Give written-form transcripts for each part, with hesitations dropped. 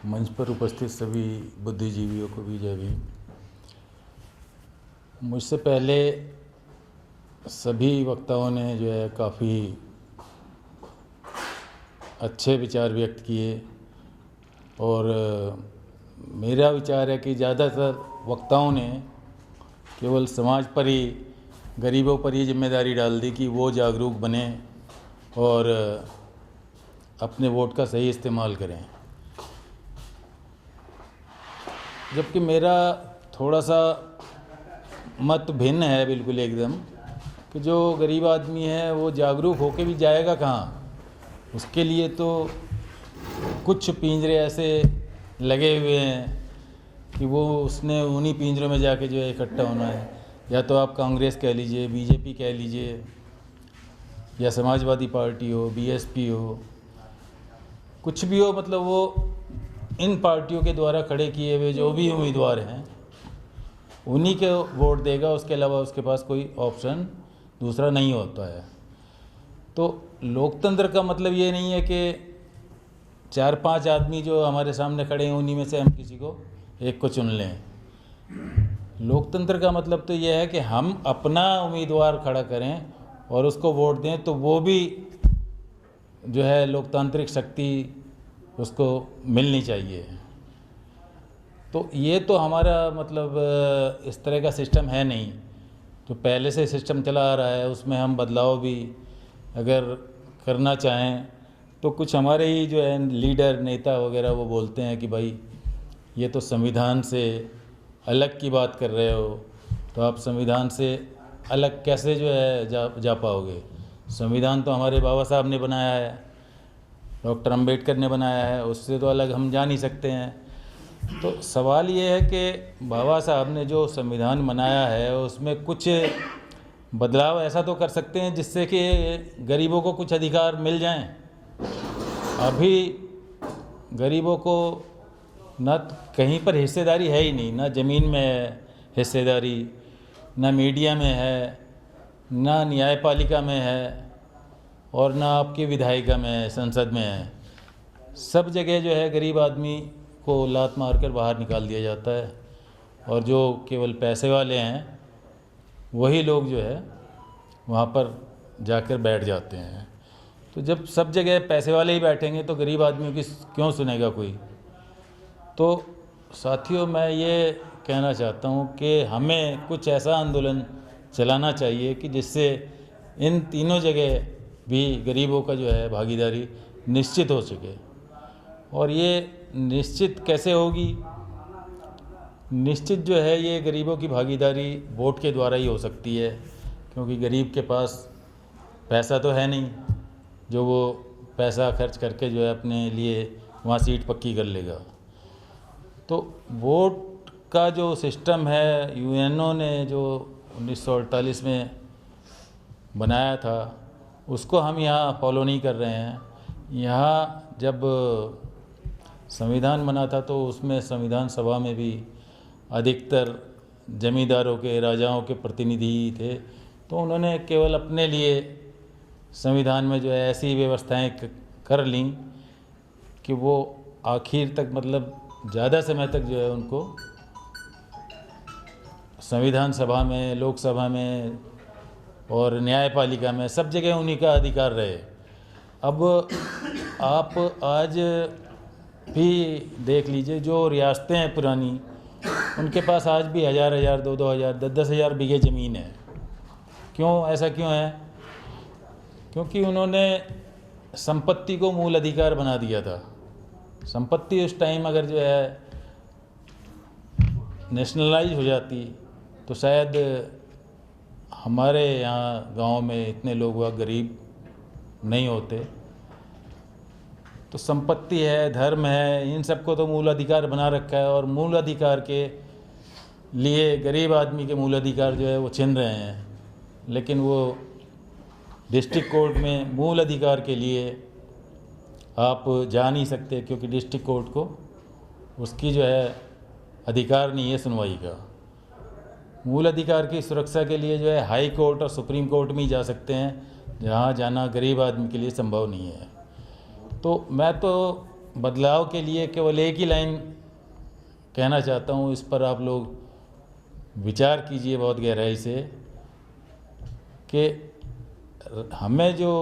मंच पर उपस्थित सभी बुद्धिजीवियों को भी जय भीम। मुझसे पहले सभी वक्ताओं ने जो है काफ़ी अच्छे विचार व्यक्त किए और मेरा विचार है कि ज़्यादातर वक्ताओं ने केवल समाज पर ही, गरीबों पर ही जिम्मेदारी डाल दी कि वो जागरूक बने और अपने वोट का सही इस्तेमाल करें। जबकि मेरा थोड़ा सा मत भिन्न है बिल्कुल एकदम, कि जो गरीब आदमी है वो जागरूक होके भी जाएगा कहाँ। उसके लिए तो कुछ पिंजरे ऐसे लगे हुए हैं कि वो उसने उन्हीं पिंजरों में जाके जो है इकट्ठा होना है। या तो आप कांग्रेस कह लीजिए, बीजेपी कह लीजिए, या समाजवादी पार्टी हो, बीएसपी हो, कुछ भी हो, मतलब वो इन पार्टियों के द्वारा खड़े किए हुए जो भी उम्मीदवार हैं उन्हीं के वोट देगा। उसके अलावा उसके पास कोई ऑप्शन दूसरा नहीं होता है। तो लोकतंत्र का मतलब ये नहीं है कि 4-5 आदमी जो हमारे सामने खड़े हैं उन्हीं में से हम किसी को एक को चुन लें। लोकतंत्र का मतलब तो ये है कि हम अपना उम्मीदवार खड़ा करें और उसको वोट दें, तो वो भी जो है लोकतांत्रिक शक्ति उसको मिलनी चाहिए। तो ये तो हमारा मतलब इस तरह का सिस्टम है नहीं, जो पहले से सिस्टम चला आ रहा है उसमें हम बदलाव भी अगर करना चाहें तो कुछ हमारे ही जो है लीडर, नेता वगैरह वो बोलते हैं कि भाई ये तो संविधान से अलग की बात कर रहे हो, तो आप संविधान से अलग कैसे जो है जा पाओगे। संविधान तो हमारे बाबा साहब ने बनाया है, डॉक्टर अंबेडकर ने बनाया है, उससे तो अलग हम जा नहीं सकते हैं। तो सवाल ये है कि बाबा साहब ने जो संविधान बनाया है उसमें कुछ बदलाव ऐसा तो कर सकते हैं जिससे कि गरीबों को कुछ अधिकार मिल जाएं। अभी गरीबों को ना कहीं पर हिस्सेदारी है ही नहीं, ना ज़मीन में है हिस्सेदारी, ना मीडिया में है, ना न्यायपालिका में है, और ना आपकी विधायिका में है, संसद में है। सब जगह जो है गरीब आदमी को लात मार कर बाहर निकाल दिया जाता है, और जो केवल पैसे वाले हैं वही लोग जो है वहाँ पर जाकर बैठ जाते हैं। तो जब सब जगह पैसे वाले ही बैठेंगे तो गरीब आदमियों की क्यों सुनेगा कोई। तो साथियों, मैं ये कहना चाहता हूँ कि हमें कुछ ऐसा आंदोलन चलाना चाहिए कि जिससे इन तीनों जगह भी गरीबों का जो है भागीदारी निश्चित हो सके। और ये निश्चित कैसे होगी? निश्चित जो है ये गरीबों की भागीदारी वोट के द्वारा ही हो सकती है, क्योंकि गरीब के पास पैसा तो है नहीं जो वो पैसा खर्च करके जो है अपने लिए वहाँ सीट पक्की कर लेगा। तो वोट का जो सिस्टम है यूएनओ ने जो 1948 में बनाया था उसको हम यहाँ फॉलो नहीं कर रहे हैं। यहाँ जब संविधान बना था तो उसमें संविधान सभा में भी अधिकतर जमींदारों के, राजाओं के प्रतिनिधि थे, तो उन्होंने केवल अपने लिए संविधान में जो है ऐसी व्यवस्थाएं कर लीं कि वो आखिर तक, मतलब ज़्यादा समय तक जो है उनको संविधान सभा में, लोकसभा में और न्यायपालिका में सब जगह उन्हीं का अधिकार रहे। अब आप आज भी देख लीजिए, जो रियासतें हैं पुरानी, उनके पास आज भी 1000-1000, 2-2000, 10-10 बीघे ज़मीन है। क्यों ऐसा क्यों है? क्योंकि उन्होंने संपत्ति को मूल अधिकार बना दिया था। संपत्ति उस टाइम अगर जो है नेशनलाइज हो जाती तो शायद हमारे यहाँ गांव में इतने लोग वह गरीब नहीं होते। तो संपत्ति है, धर्म है, इन सबको तो मूल अधिकार बना रखा है, और मूल अधिकार के लिए गरीब आदमी के मूल अधिकार जो है वो छीन रहे हैं। लेकिन वो डिस्ट्रिक्ट कोर्ट में मूल अधिकार के लिए आप जा नहीं सकते, क्योंकि डिस्ट्रिक्ट कोर्ट को उसकी जो है अधिकार नहीं है सुनवाई का। मूल अधिकार की सुरक्षा के लिए जो है हाई कोर्ट और सुप्रीम कोर्ट में ही जा सकते हैं, जहाँ जाना गरीब आदमी के लिए संभव नहीं है। तो मैं तो बदलाव के लिए केवल एक ही लाइन कहना चाहता हूँ, इस पर आप लोग विचार कीजिए बहुत गहराई से कि हमें जो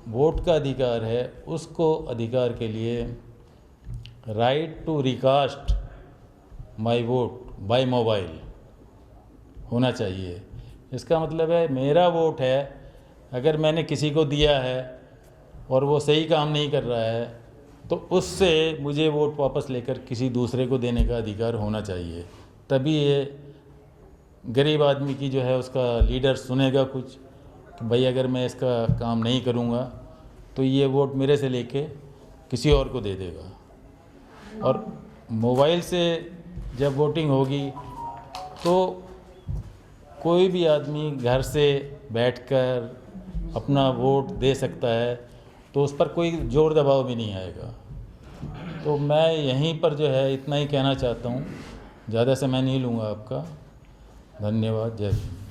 वोट का अधिकार है उसको अधिकार के लिए right to recast my vote by mobile होना चाहिए। इसका मतलब है मेरा वोट है, अगर मैंने किसी को दिया है और वो सही काम नहीं कर रहा है तो उससे मुझे वोट वापस लेकर किसी दूसरे को देने का अधिकार होना चाहिए। तभी ये गरीब आदमी की जो है उसका लीडर सुनेगा कुछ कि भाई अगर मैं इसका काम नहीं करूँगा तो ये वोट मेरे से लेके किसी और को दे देगा। और मोबाइल से जब वोटिंग होगी तो कोई भी आदमी घर से बैठकर अपना वोट दे सकता है, तो उस पर कोई ज़ोर दबाव भी नहीं आएगा। तो मैं यहीं पर जो है इतना ही कहना चाहता हूँ, ज़्यादा समय नहीं लूँगा आपका। धन्यवाद। जय हिंद।